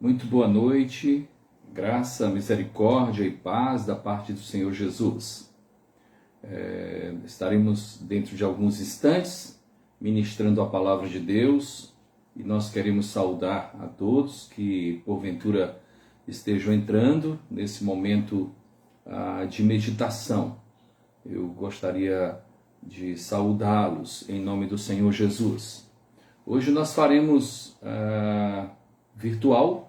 Muito boa noite, graça, misericórdia e paz da parte do Senhor Jesus. Estaremos dentro de alguns instantes ministrando a palavra de Deus e nós queremos saudar a todos que porventura estejam entrando nesse momento de meditação. Eu gostaria de saudá-los em nome do Senhor Jesus. Hoje nós faremos virtual,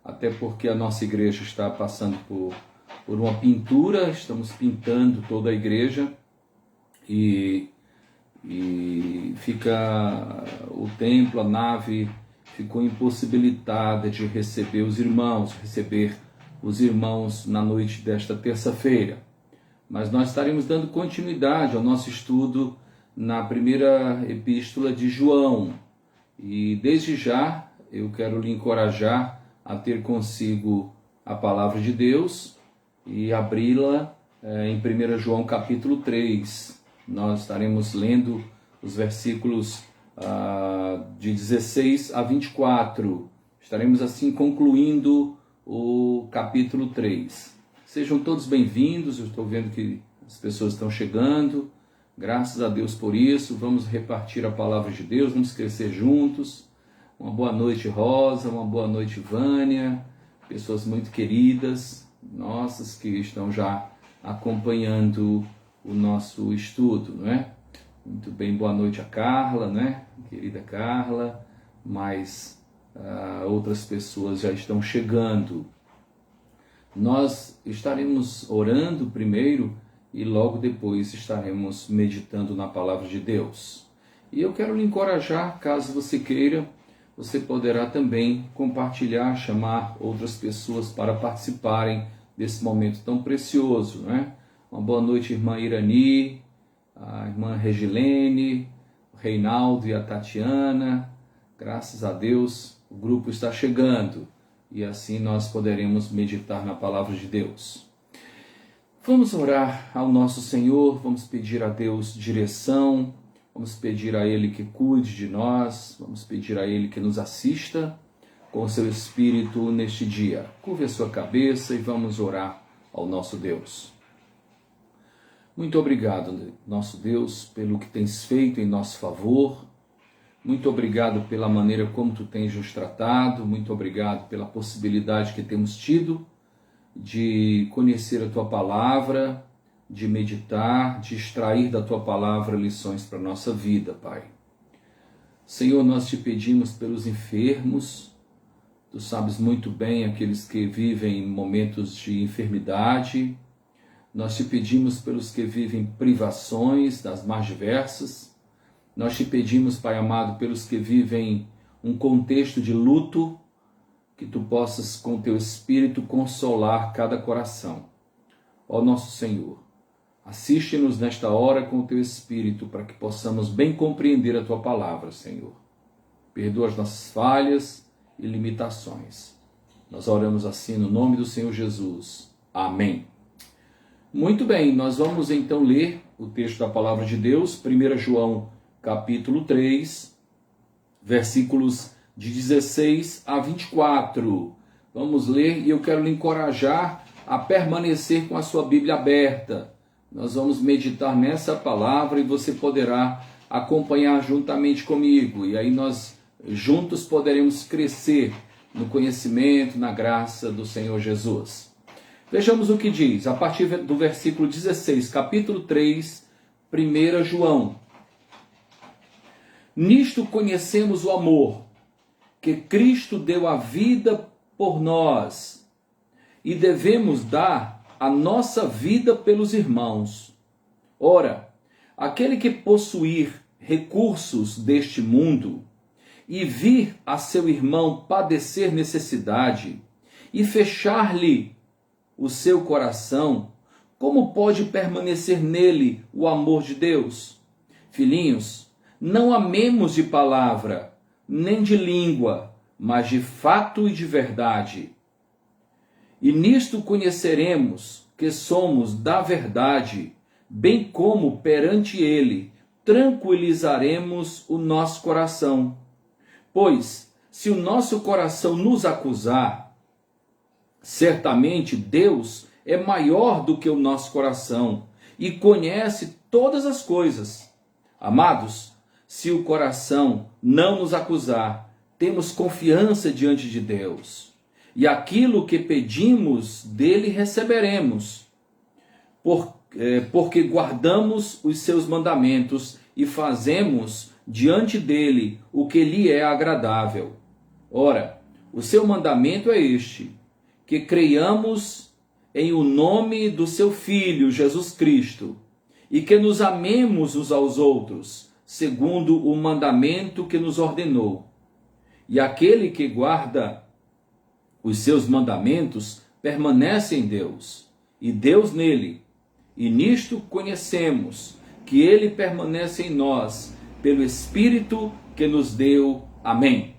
até porque a nossa igreja está passando por uma pintura, estamos pintando toda a igreja e fica o templo, a nave ficou impossibilitada de receber os irmãos na noite desta terça-feira. Mas nós estaremos dando continuidade ao nosso estudo na primeira epístola de João. E desde já eu quero lhe encorajar a ter consigo a palavra de Deus e abri-la em 1 João capítulo 3. Nós estaremos lendo os versículos de 16 a 24. Estaremos assim concluindo o capítulo 3. Sejam todos bem-vindos, eu estou vendo que as pessoas estão chegando. Graças a Deus por isso. Vamos repartir a palavra de Deus, vamos crescer juntos. Uma boa noite, Rosa, uma boa noite, Vânia, pessoas muito queridas, nossas, que estão já acompanhando o nosso estudo, não é? Muito bem, boa noite a Carla, né? Querida Carla, mas outras pessoas já estão chegando. Nós estaremos orando primeiro e logo depois estaremos meditando na palavra de Deus. E eu quero lhe encorajar, caso você queira, você poderá também compartilhar, chamar outras pessoas para participarem desse momento tão precioso, não é? Uma boa noite, irmã Irani, a irmã Regilene, o Reinaldo e a Tatiana. Graças a Deus, o grupo está chegando e assim nós poderemos meditar na palavra de Deus. Vamos orar ao nosso Senhor, vamos pedir a Deus direção, vamos pedir a Ele que cuide de nós, vamos pedir a Ele que nos assista com o seu Espírito neste dia. Curve a sua cabeça e vamos orar ao nosso Deus. Muito obrigado, nosso Deus, pelo que tens feito em nosso favor. Muito obrigado pela maneira como tu tens nos tratado. Muito obrigado pela possibilidade que temos tido de conhecer a tua palavra, de meditar, de extrair da tua palavra lições para a nossa vida, Pai. Senhor, nós te pedimos pelos enfermos, tu sabes muito bem aqueles que vivem momentos de enfermidade, nós te pedimos pelos que vivem privações das mais diversas, nós te pedimos, Pai amado, pelos que vivem um contexto de luto, que tu possas com teu Espírito consolar cada coração. Ó nosso Senhor, assiste-nos nesta hora com o teu Espírito, para que possamos bem compreender a tua palavra, Senhor. Perdoa as nossas falhas e limitações. Nós oramos assim no nome do Senhor Jesus. Amém. Muito bem, nós vamos então ler o texto da palavra de Deus, 1 João capítulo 3, versículos de 16 a 24. Vamos ler e eu quero lhe encorajar a permanecer com a sua Bíblia aberta. Nós vamos meditar nessa palavra e você poderá acompanhar juntamente comigo. E aí nós juntos poderemos crescer no conhecimento, na graça do Senhor Jesus. Vejamos o que diz, a partir do versículo 16, capítulo 3, 1 João. Nisto conhecemos o amor, que Cristo deu a vida por nós, e devemos dar a nossa vida pelos irmãos. Ora, aquele que possuir recursos deste mundo e vir a seu irmão padecer necessidade e fechar-lhe o seu coração, como pode permanecer nele o amor de Deus? Filhinhos, não amemos de palavra, nem de língua, mas de fato e de verdade. E nisto conheceremos que somos da verdade, bem como perante ele tranquilizaremos o nosso coração. Pois, se o nosso coração nos acusar, certamente Deus é maior do que o nosso coração e conhece todas as coisas. Amados, se o coração não nos acusar, temos confiança diante de Deus. E aquilo que pedimos dele receberemos, porque guardamos os seus mandamentos e fazemos diante dele o que lhe é agradável. Ora, o seu mandamento é este, que creiamos em o nome do seu Filho, Jesus Cristo, e que nos amemos uns aos outros, segundo o mandamento que nos ordenou. E aquele que guarda os seus mandamentos permanece em Deus, e Deus nele. E nisto conhecemos que ele permanece em nós, pelo Espírito que nos deu. Amém.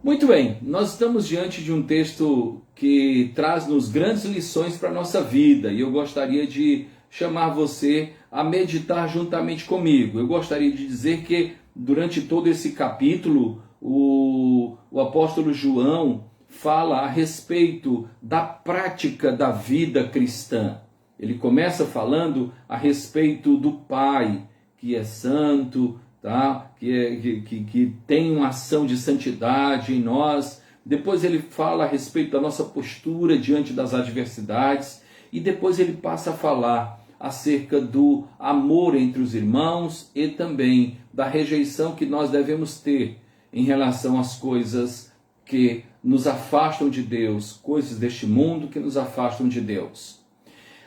Muito bem, nós estamos diante de um texto que traz-nos grandes lições para a nossa vida, e eu gostaria de chamar você a meditar juntamente comigo. Eu gostaria de dizer que durante todo esse capítulo, o apóstolo João fala a respeito da prática da vida cristã. Ele começa falando a respeito do Pai, que é santo, tá? que tem uma ação de santidade em nós. Depois ele fala a respeito da nossa postura diante das adversidades. E depois ele passa a falar acerca do amor entre os irmãos e também da rejeição que nós devemos ter em relação às coisas que nos afastam de Deus, coisas deste mundo que nos afastam de Deus.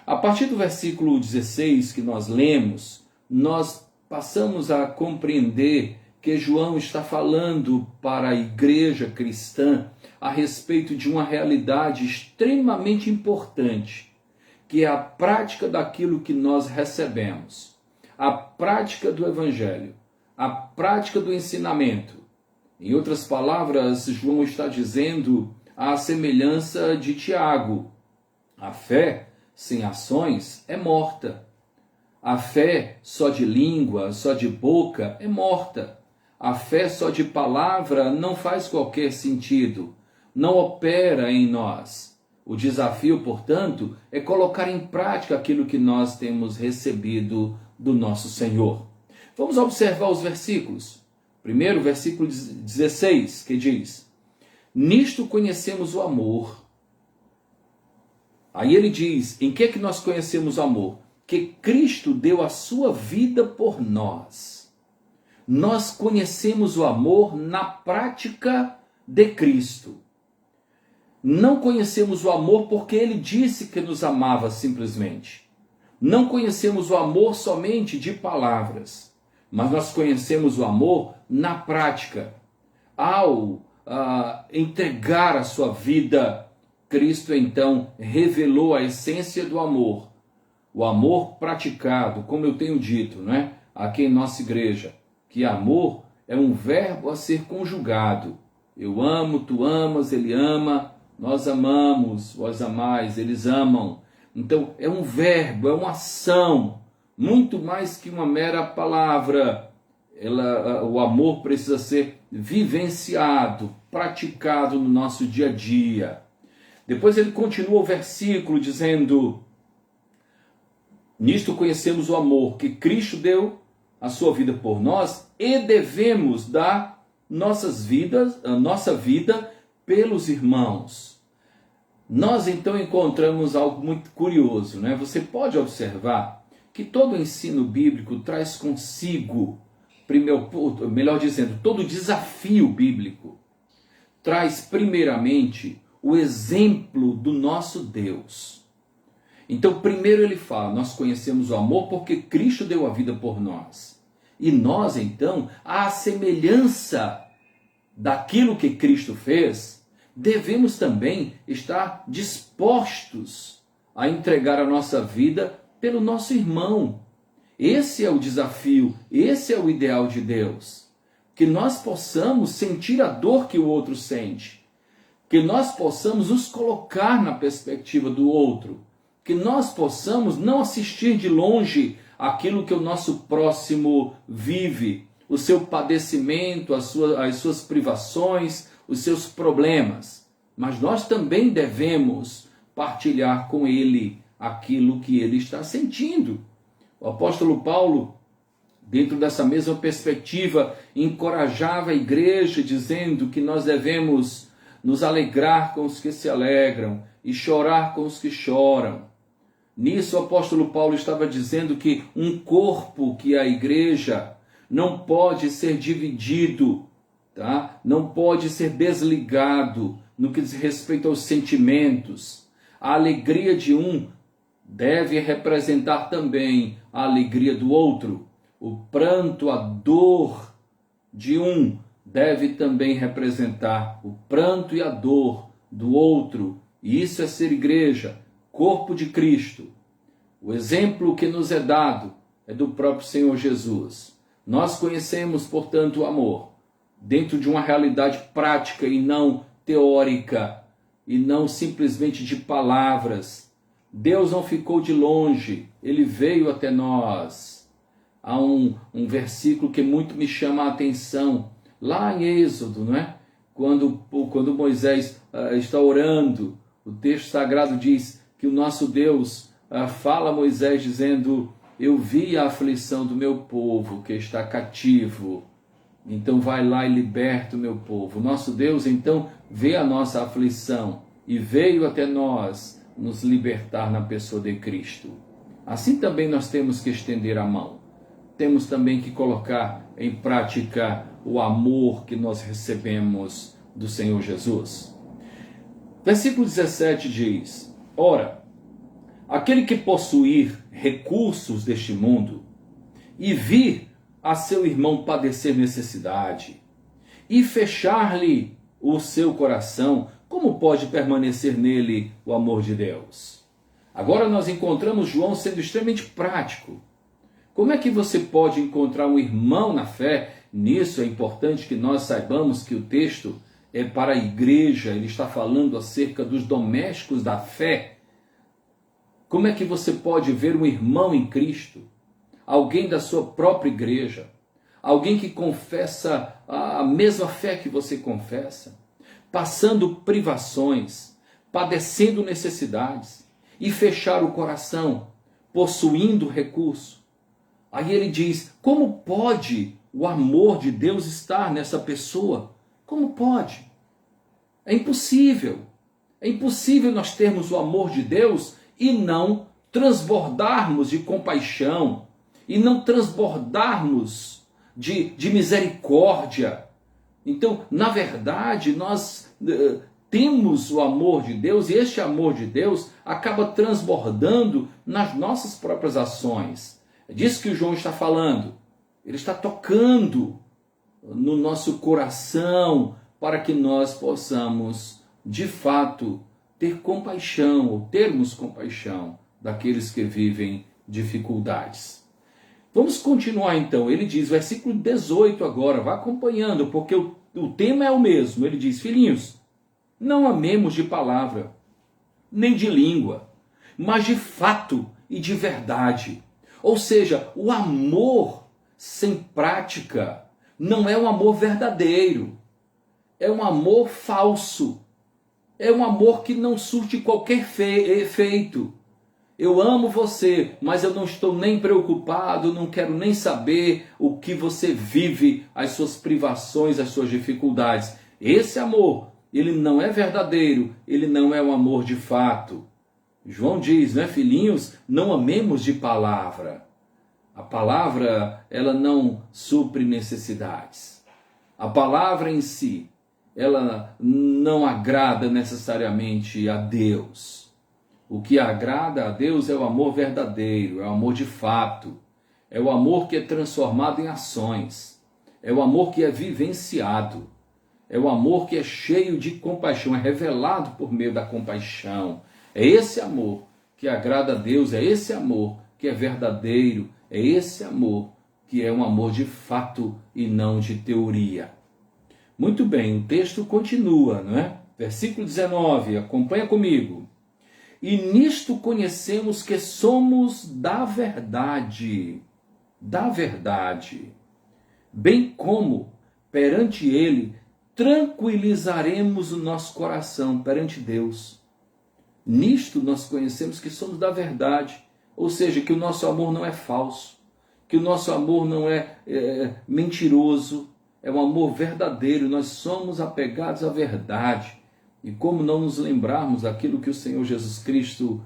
A partir do versículo 16 que nós lemos, nós passamos a compreender que João está falando para a igreja cristã a respeito de uma realidade extremamente importante, que é a prática daquilo que nós recebemos, a prática do Evangelho, a prática do ensinamento. Em outras palavras, João está dizendo a semelhança de Tiago: a fé sem ações é morta. A fé só de língua, só de boca é morta. A fé só de palavra não faz qualquer sentido, não opera em nós. O desafio, portanto, é colocar em prática aquilo que nós temos recebido do nosso Senhor. Vamos observar os versículos. Primeiro, versículo 16, que diz: nisto conhecemos o amor. Aí ele diz, em que nós conhecemos o amor? Que Cristo deu a sua vida por nós. Nós conhecemos o amor na prática de Cristo. Não conhecemos o amor porque ele disse que nos amava simplesmente. Não conhecemos o amor somente de palavras, mas nós conhecemos o amor na prática. Ao entregar a sua vida, Cristo então revelou a essência do amor. O amor praticado, como eu tenho dito, né, aqui em nossa igreja, que amor é um verbo a ser conjugado. Eu amo, tu amas, ele ama, nós amamos, vós amais, eles amam. Então é um verbo, é uma ação, muito mais que uma mera palavra. O amor precisa ser vivenciado, praticado no nosso dia a dia. Depois ele continua o versículo dizendo: nisto conhecemos o amor, que Cristo deu a sua vida por nós e devemos dar a nossa vida pelos irmãos. Nós então encontramos algo muito curioso, né? Você pode observar que todo o ensino bíblico traz consigo, melhor dizendo, todo desafio bíblico traz primeiramente o exemplo do nosso Deus. Então, primeiro ele fala, nós conhecemos o amor porque Cristo deu a vida por nós. E nós, então, à semelhança daquilo que Cristo fez, devemos também estar dispostos a entregar a nossa vida pelo nosso irmão. Esse é o desafio, esse é o ideal de Deus. Que nós possamos sentir a dor que o outro sente. Que nós possamos nos colocar na perspectiva do outro. Que nós possamos não assistir de longe aquilo que o nosso próximo vive, o seu padecimento, as suas privações, os seus problemas. Mas nós também devemos partilhar com ele aquilo que ele está sentindo. O apóstolo Paulo, dentro dessa mesma perspectiva, encorajava a igreja dizendo que nós devemos nos alegrar com os que se alegram e chorar com os que choram. Nisso o apóstolo Paulo estava dizendo que um corpo, que é a igreja, não pode ser dividido, tá? Não pode ser desligado no que diz respeito aos sentimentos. A alegria de um deve representar também a alegria do outro. O pranto, a dor de um deve também representar o pranto e a dor do outro. E isso é ser igreja, corpo de Cristo. O exemplo que nos é dado é do próprio Senhor Jesus. Nós conhecemos, portanto, o amor dentro de uma realidade prática e não teórica, e não simplesmente de palavras. Deus não ficou de longe, ele veio até nós. Há um versículo que muito me chama a atenção, lá em Êxodo, não é? Quando Moisés está orando, o texto sagrado diz que o nosso Deus fala a Moisés dizendo: eu vi a aflição do meu povo que está cativo, então vai lá e liberta o meu povo. Nosso Deus então vê a nossa aflição e veio até nós nos libertar na pessoa de Cristo. Assim também nós temos que estender a mão. Temos também que colocar em prática o amor que nós recebemos do Senhor Jesus. Versículo 17 diz: ora, aquele que possuir recursos deste mundo e vir a seu irmão padecer necessidade e fechar-lhe o seu coração, como pode permanecer nele o amor de Deus? Agora nós encontramos João sendo extremamente prático. Como é que você pode encontrar um irmão na fé? Nisso é importante que nós saibamos que o texto é para a igreja, ele está falando acerca dos domésticos da fé. Como é que você pode ver um irmão em Cristo? Alguém da sua própria igreja, alguém que confessa a mesma fé que você confessa, passando privações, padecendo necessidades, e fechar o coração, possuindo recurso. Aí ele diz: como pode o amor de Deus estar nessa pessoa? Como pode? É impossível. É impossível nós termos o amor de Deus e não transbordarmos de compaixão, e não transbordarmos de misericórdia. Então, na verdade, nós temos o amor de Deus, e este amor de Deus acaba transbordando nas nossas próprias ações. É disso que o João está falando. Ele está tocando no nosso coração para que nós possamos, de fato, ter compaixão, ou termos compaixão daqueles que vivem dificuldades. Vamos continuar então. Ele diz, versículo 18 agora, vá acompanhando, porque o tema é o mesmo. Ele diz: filhinhos, não amemos de palavra, nem de língua, mas de fato e de verdade. Ou seja, o amor sem prática não é um amor verdadeiro. É um amor falso. É um amor que não surte qualquer efeito. Eu amo você, mas eu não estou nem preocupado, não quero nem saber o que você vive, as suas privações, as suas dificuldades. Esse amor, ele não é verdadeiro, ele não é um amor de fato. João diz, né, filhinhos, não amemos de palavra. A palavra, ela não supre necessidades. A palavra em si, ela não agrada necessariamente a Deus. O que agrada a Deus é o amor verdadeiro, é o amor de fato. É o amor que é transformado em ações. É o amor que é vivenciado. É o amor que é cheio de compaixão, é revelado por meio da compaixão. É esse amor que agrada a Deus, é esse amor que é verdadeiro, é esse amor que é um amor de fato e não de teoria. Muito bem, o texto continua, não é? Versículo 19, acompanha comigo. E nisto conhecemos que somos da verdade. Da verdade. bem como perante Ele tranquilizaremos o nosso coração perante Deus. Nisto nós conhecemos que somos da verdade, ou seja, que o nosso amor não é falso, que o nosso amor não é mentiroso, é um amor verdadeiro, nós somos apegados à verdade. E como não nos lembrarmos daquilo que o Senhor Jesus Cristo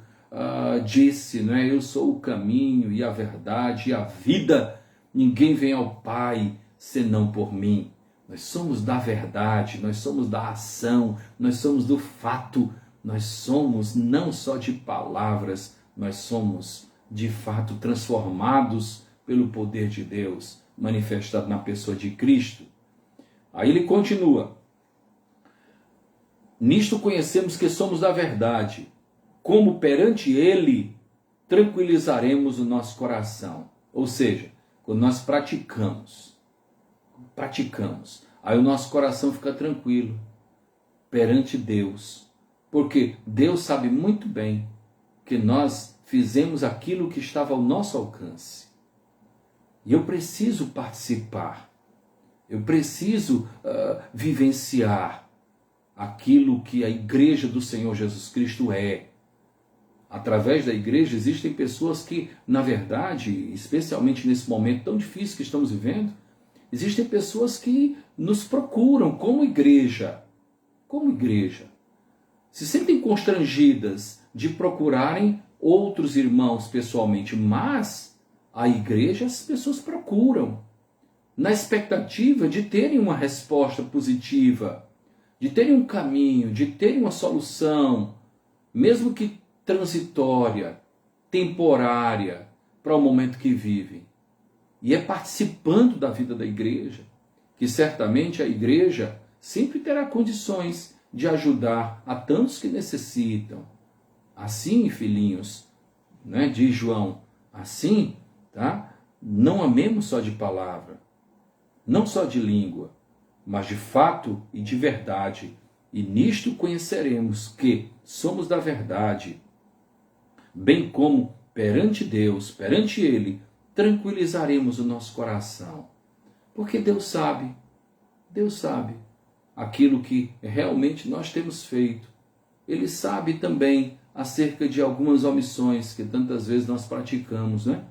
disse, não é? Eu sou o caminho e a verdade e a vida, ninguém vem ao Pai senão por mim. Nós somos da verdade, nós somos da ação, nós somos do fato, nós somos não só de palavras, nós somos de fato transformados pelo poder de Deus, manifestado na pessoa de Cristo. Aí ele continua: nisto conhecemos que somos da verdade, como perante Ele tranquilizaremos o nosso coração. Ou seja, quando nós praticamos, aí o nosso coração fica tranquilo perante Deus, porque Deus sabe muito bem que nós fizemos aquilo que estava ao nosso alcance. E eu preciso participar, eu preciso vivenciar aquilo que a igreja do Senhor Jesus Cristo é. Através da igreja existem pessoas que, na verdade, especialmente nesse momento tão difícil que estamos vivendo, existem pessoas que nos procuram como igreja, se sentem constrangidas de procurarem outros irmãos pessoalmente, mas a igreja as pessoas procuram, na expectativa de terem uma resposta positiva, de terem um caminho, de terem uma solução, mesmo que transitória, temporária, para o momento que vivem. E é participando da vida da igreja que certamente a igreja sempre terá condições de ajudar a tantos que necessitam. Assim, filhinhos, né, diz João, assim, tá? Não amemos só de palavra, não só de língua, mas de fato e de verdade. E nisto conheceremos que somos da verdade, bem como perante Deus, perante Ele, tranquilizaremos o nosso coração. Porque Deus sabe aquilo que realmente nós temos feito. Ele sabe também acerca de algumas omissões que tantas vezes nós praticamos, né?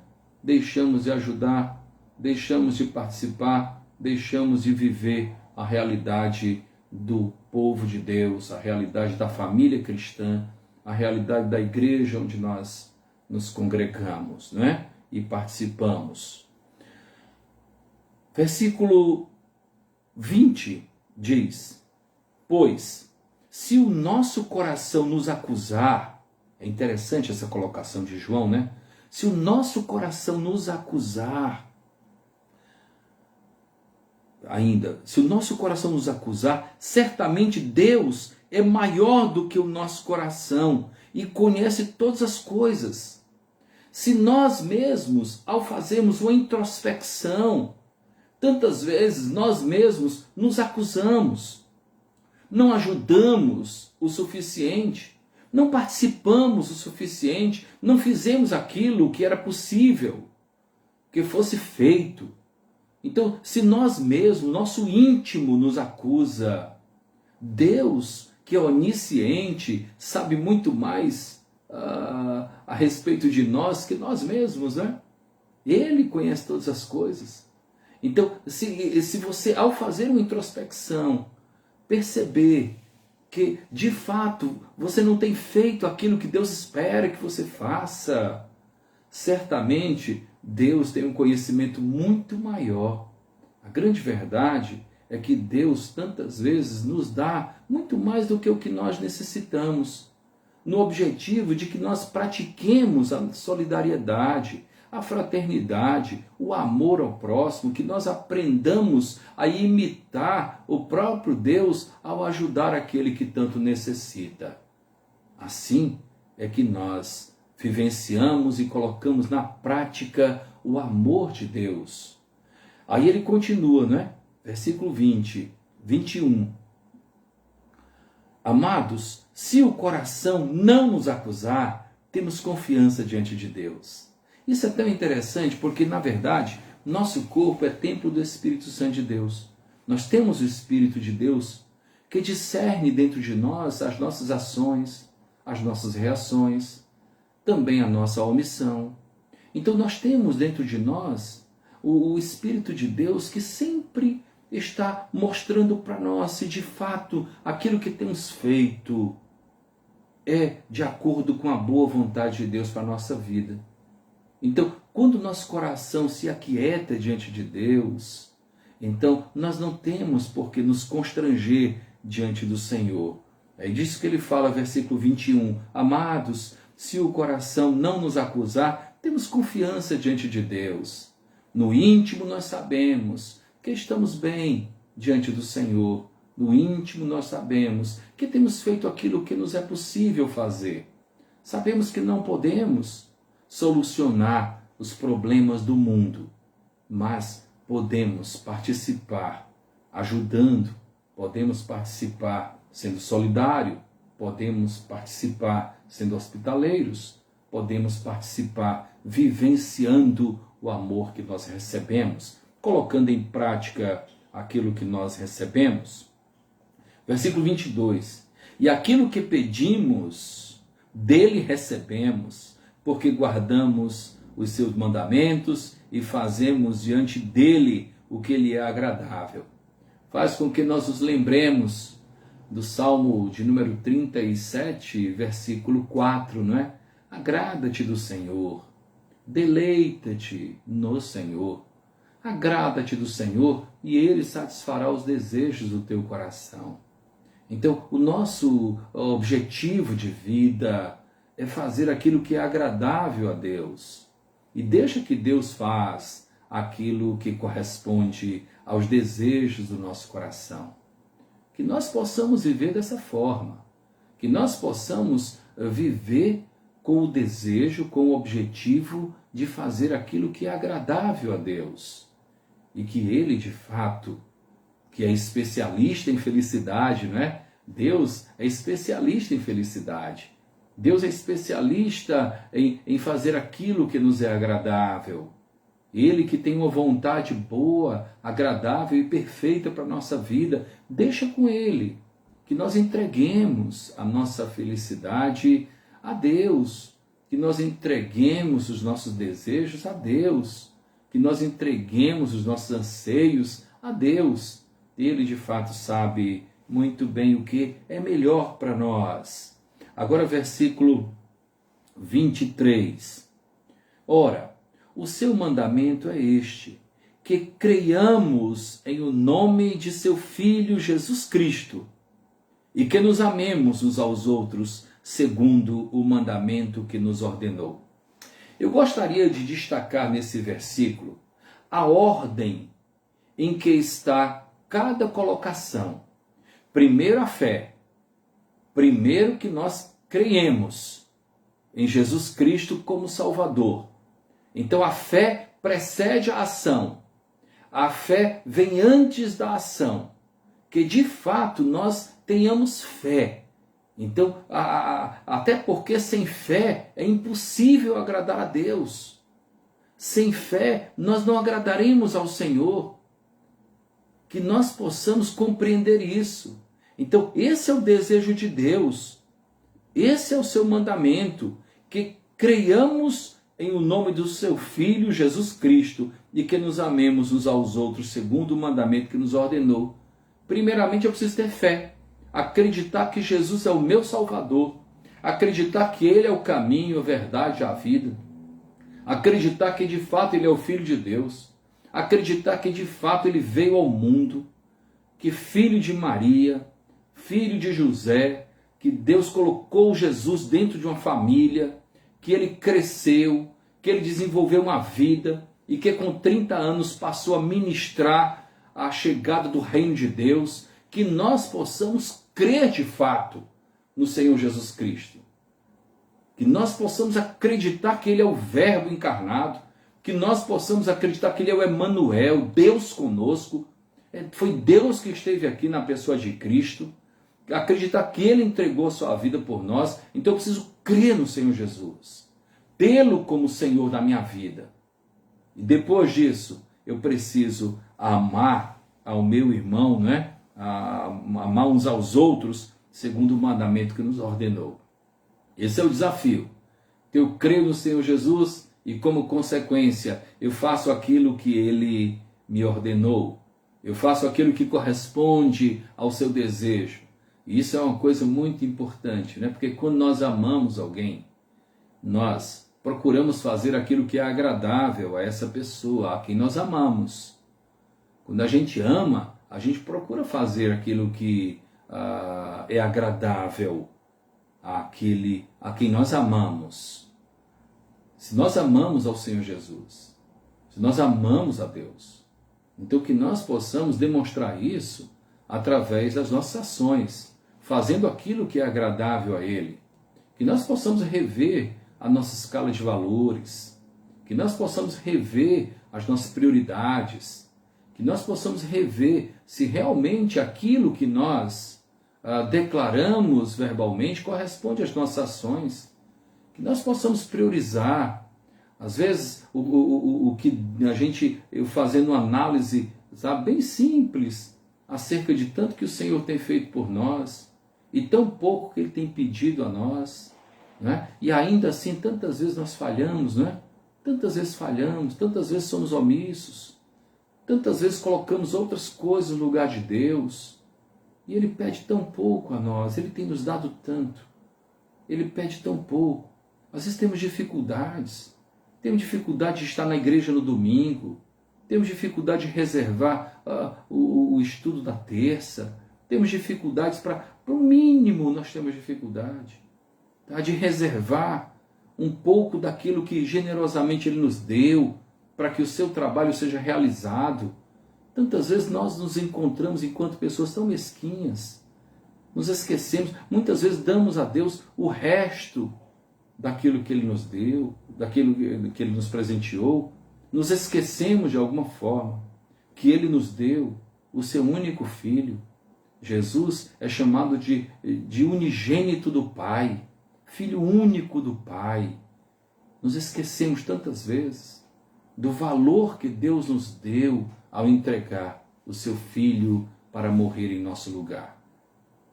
Deixamos de ajudar, deixamos de participar, deixamos de viver a realidade do povo de Deus, a realidade da família cristã, a realidade da igreja onde nós nos congregamos, né? E participamos. Versículo 20 diz: pois, se o nosso coração nos acusar, é interessante essa colocação de João, né? Se o nosso coração nos acusar, se o nosso coração nos acusar, certamente Deus é maior do que o nosso coração e conhece todas as coisas. Se nós mesmos, ao fazermos uma introspecção, tantas vezes nós mesmos nos acusamos, não ajudamos o suficiente, não participamos o suficiente, não fizemos aquilo que era possível que fosse feito. Então, se nós mesmos, nosso íntimo nos acusa, Deus, que é onisciente, sabe muito mais a respeito de nós que nós mesmos, né? Ele conhece todas as coisas. Então, se você, ao fazer uma introspecção, perceber que, de fato, você não tem feito aquilo que Deus espera que você faça, certamente Deus tem um conhecimento muito maior. A grande verdade é que Deus tantas vezes nos dá muito mais do que o que nós necessitamos, no objetivo de que nós pratiquemos a solidariedade, a fraternidade, o amor ao próximo, que nós aprendamos a imitar o próprio Deus ao ajudar aquele que tanto necessita. Assim é que nós vivenciamos e colocamos na prática o amor de Deus. Aí ele continua, né? Versículo 20, 21. Amados, se o coração não nos acusar, temos confiança diante de Deus. Isso é tão interessante porque, na verdade, Nosso corpo é templo do Espírito Santo de Deus. Nós temos o Espírito de Deus que discerne dentro de nós as nossas ações, as nossas reações, também a nossa omissão. Então nós temos dentro de nós o Espírito de Deus que sempre está mostrando para nós se de fato aquilo que temos feito é de acordo com a boa vontade de Deus para a nossa vida. Então, quando nosso coração se aquieta diante de Deus, então nós não temos por que nos constranger diante do Senhor. É disso que ele fala, versículo 21. Amados, se o coração não nos acusar, temos confiança diante de Deus. No íntimo nós sabemos que estamos bem diante do Senhor. No íntimo nós sabemos que temos feito aquilo que nos é possível fazer. Sabemos que não podemos solucionar os problemas do mundo, mas podemos participar ajudando, podemos participar sendo solidário, podemos participar sendo hospitaleiros, podemos participar vivenciando o amor que nós recebemos, colocando em prática aquilo que nós recebemos. Versículo 22. E aquilo que pedimos, dele recebemos, porque guardamos os seus mandamentos e fazemos diante dele o que lhe é agradável. Faz com que nós nos lembremos do Salmo de número 37, versículo 4, não é? Agrada-te do Senhor, deleita-te no Senhor. Agrada-te do Senhor e ele satisfará os desejos do teu coração. Então, o nosso objetivo de vida é fazer aquilo que é agradável a Deus. E deixa que Deus faz aquilo que corresponde aos desejos do nosso coração. Que nós possamos viver dessa forma. Que nós possamos viver com o desejo, com o objetivo de fazer aquilo que é agradável a Deus. E que Ele, de fato, que é especialista em felicidade, não é? Deus é especialista em felicidade. Deus é especialista em fazer aquilo que nos é agradável. Ele que tem uma vontade boa, agradável e perfeita para a nossa vida, deixa com Ele que nós entreguemos a nossa felicidade a Deus, que nós entreguemos os nossos desejos a Deus, que nós entreguemos os nossos anseios a Deus. Ele de fato sabe muito bem o que é melhor para nós. Agora versículo 23. Ora, o seu mandamento é este, que creiamos em o nome de seu Filho Jesus Cristo e que nos amemos uns aos outros segundo o mandamento que nos ordenou. Eu gostaria de destacar nesse versículo a ordem em que está cada colocação. Primeiro a fé. Primeiro que nós creiemos em Jesus Cristo como Salvador. Então a fé precede a ação. A fé vem antes da ação. Que de fato nós tenhamos fé. Então, até porque sem fé é impossível agradar a Deus. Sem fé nós não agradaremos ao Senhor. Que nós possamos compreender isso. Então, esse é o desejo de Deus. Esse é o seu mandamento. Que creiamos em o nome do seu Filho Jesus Cristo e que nos amemos uns aos outros segundo o mandamento que nos ordenou. Primeiramente eu preciso ter fé. Acreditar que Jesus é o meu Salvador. Acreditar que Ele é o caminho, a verdade e a vida. Acreditar que de fato Ele é o Filho de Deus. Acreditar que de fato Ele veio ao mundo. Que filho de Maria, filho de José, que Deus colocou Jesus dentro de uma família, que Ele cresceu, que Ele desenvolveu uma vida e que com 30 anos passou a ministrar a chegada do reino de Deus, que nós possamos crer de fato no Senhor Jesus Cristo. Que nós possamos acreditar que Ele é o Verbo encarnado, que nós possamos acreditar que Ele é o Emanuel, Deus conosco. Foi Deus que esteve aqui na pessoa de Cristo. Acreditar que Ele entregou a sua vida por nós. Então eu preciso crer no Senhor Jesus. Tê-lo como Senhor da minha vida. E depois disso, eu preciso amar ao meu irmão, né? Amar uns aos outros, segundo o mandamento que nos ordenou. Esse é o desafio. Eu creio no Senhor Jesus e, como consequência, eu faço aquilo que Ele me ordenou. Eu faço aquilo que corresponde ao seu desejo. E isso é uma coisa muito importante, né? Porque quando nós amamos alguém, nós procuramos fazer aquilo que é agradável a essa pessoa, a quem nós amamos. Quando a gente ama, a gente procura fazer aquilo que é agradável àquele a quem nós amamos. Se nós amamos ao Senhor Jesus, se nós amamos a Deus, então que nós possamos demonstrar isso através das nossas ações, fazendo aquilo que é agradável a Ele. Que nós possamos rever a nossa escala de valores, que nós possamos rever as nossas prioridades, que nós possamos rever se realmente aquilo que nós declaramos verbalmente corresponde às nossas ações, que nós possamos priorizar. Às vezes, o que a gente, eu fazendo uma análise, sabe, bem simples, acerca de tanto que o Senhor tem feito por nós, e tão pouco que Ele tem pedido a nós, né? E ainda assim, tantas vezes nós falhamos, né? Tantas vezes falhamos, tantas vezes somos omissos, tantas vezes colocamos outras coisas no lugar de Deus, e Ele pede tão pouco a nós, Ele tem nos dado tanto, Ele pede tão pouco. Às vezes temos dificuldades de estar na igreja no domingo, temos dificuldade de reservar o estudo da terça, temos dificuldades para o mínimo, nós temos dificuldade, tá? De reservar um pouco daquilo que generosamente Ele nos deu, para que o seu trabalho seja realizado. Tantas vezes nós nos encontramos enquanto pessoas tão mesquinhas, nos esquecemos, muitas vezes damos a Deus o resto daquilo que Ele nos deu, daquilo que Ele nos presenteou, nos esquecemos de alguma forma que Ele nos deu o seu único Filho. Jesus é chamado de unigênito do Pai, Filho único do Pai. Nos esquecemos tantas vezes do valor que Deus nos deu ao entregar o seu Filho para morrer em nosso lugar.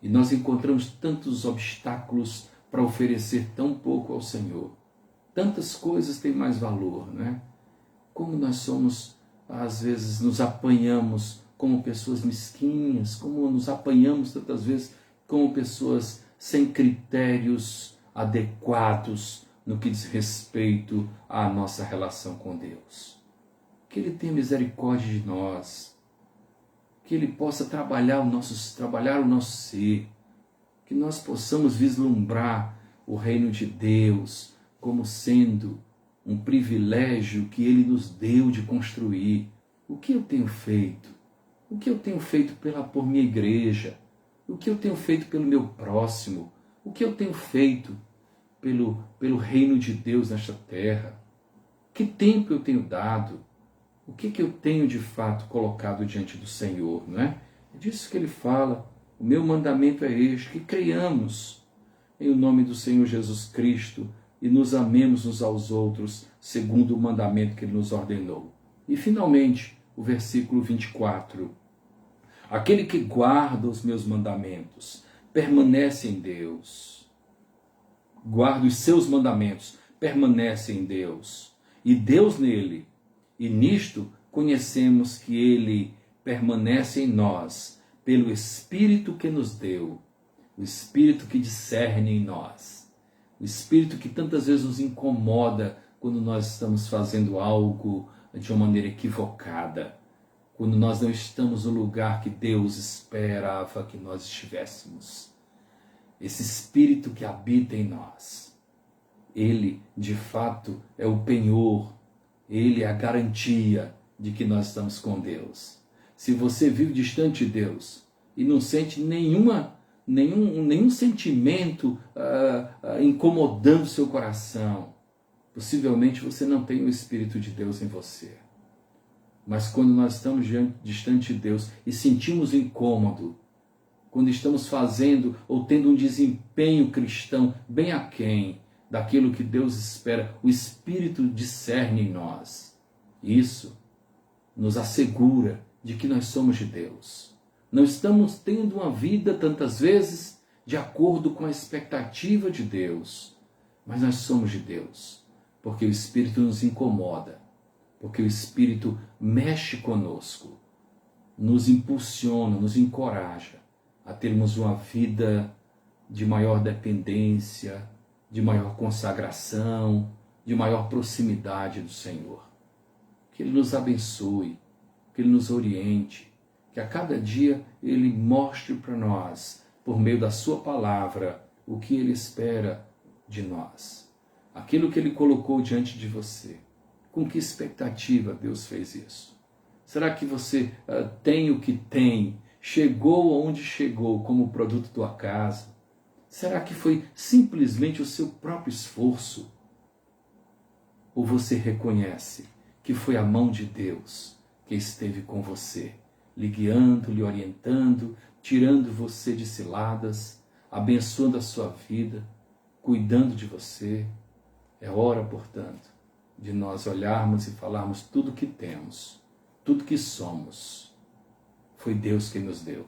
E nós encontramos tantos obstáculos para oferecer tão pouco ao Senhor. Tantas coisas têm mais valor, né? Como nós somos, às vezes, nos apanhamos como pessoas mesquinhas, como nos apanhamos tantas vezes como pessoas sem critérios adequados no que diz respeito à nossa relação com Deus. Que Ele tenha misericórdia de nós, que Ele possa trabalhar o nosso ser, que nós possamos vislumbrar o reino de Deus como sendo um privilégio que Ele nos deu de construir. O que eu tenho feito? O que eu tenho feito por minha igreja? O que eu tenho feito pelo meu próximo? O que eu tenho feito pelo reino de Deus nesta terra? Que tempo eu tenho dado? O que eu tenho de fato colocado diante do Senhor, não é? É disso que Ele fala. O meu mandamento é este, que creiamos em o nome do Senhor Jesus Cristo e nos amemos uns aos outros, segundo o mandamento que Ele nos ordenou. E finalmente, o versículo 24. Aquele que guarda os meus mandamentos permanece em Deus. Guarda os seus mandamentos, permanece em Deus. E Deus nele. E nisto conhecemos que Ele permanece em nós, pelo Espírito que nos deu, o Espírito que discerne em nós, o Espírito que tantas vezes nos incomoda quando nós estamos fazendo algo de uma maneira equivocada, quando nós não estamos no lugar que Deus esperava que nós estivéssemos. Esse Espírito que habita em nós, Ele de fato é o penhor, Ele é a garantia de que nós estamos com Deus. Se você vive distante de Deus e não sente nenhum sentimento incomodando seu coração, possivelmente você não tem o Espírito de Deus em você. Mas quando nós estamos distante de Deus e sentimos incômodo, quando estamos fazendo ou tendo um desempenho cristão bem aquém daquilo que Deus espera, o Espírito discerne em nós. Isso nos assegura de que nós somos de Deus. Não estamos tendo uma vida, tantas vezes, de acordo com a expectativa de Deus, mas nós somos de Deus, porque o Espírito nos incomoda, porque o Espírito mexe conosco, nos impulsiona, nos encoraja a termos uma vida de maior dependência, de maior consagração, de maior proximidade do Senhor. Que Ele nos abençoe, que Ele nos oriente, que a cada dia Ele mostre para nós, por meio da sua palavra, o que Ele espera de nós. Aquilo que Ele colocou diante de você. Com que expectativa Deus fez isso? Será que você tem o que tem, chegou onde chegou como produto do acaso? Será que foi simplesmente o seu próprio esforço? Ou você reconhece que foi a mão de Deus que esteve com você, lhe guiando, lhe orientando, tirando você de ciladas, abençoando a sua vida, cuidando de você? É hora, portanto, de nós olharmos e falarmos tudo que temos, tudo que somos, foi Deus quem nos deu.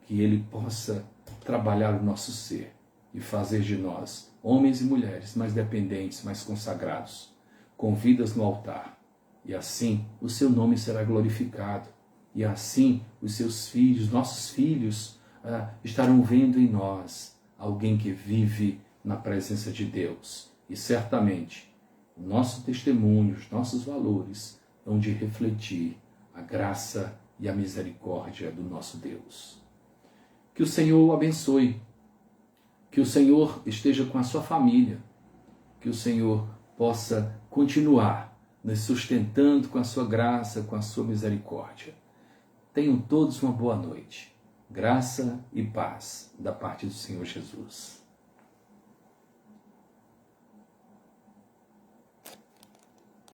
Que Ele possa trabalhar o nosso ser e fazer de nós homens e mulheres mais dependentes, mais consagrados, com vidas no altar. E assim o seu nome será glorificado. E assim os seus filhos, nossos filhos, estarão vendo em nós alguém que vive na presença de Deus. E certamente o nosso testemunho, os nossos valores hão de refletir a graça e a misericórdia do nosso Deus. Que o Senhor o abençoe, que o Senhor esteja com a sua família, que o Senhor possa continuar nos sustentando com a sua graça, com a sua misericórdia. Tenham todos uma boa noite. Graça e paz da parte do Senhor Jesus.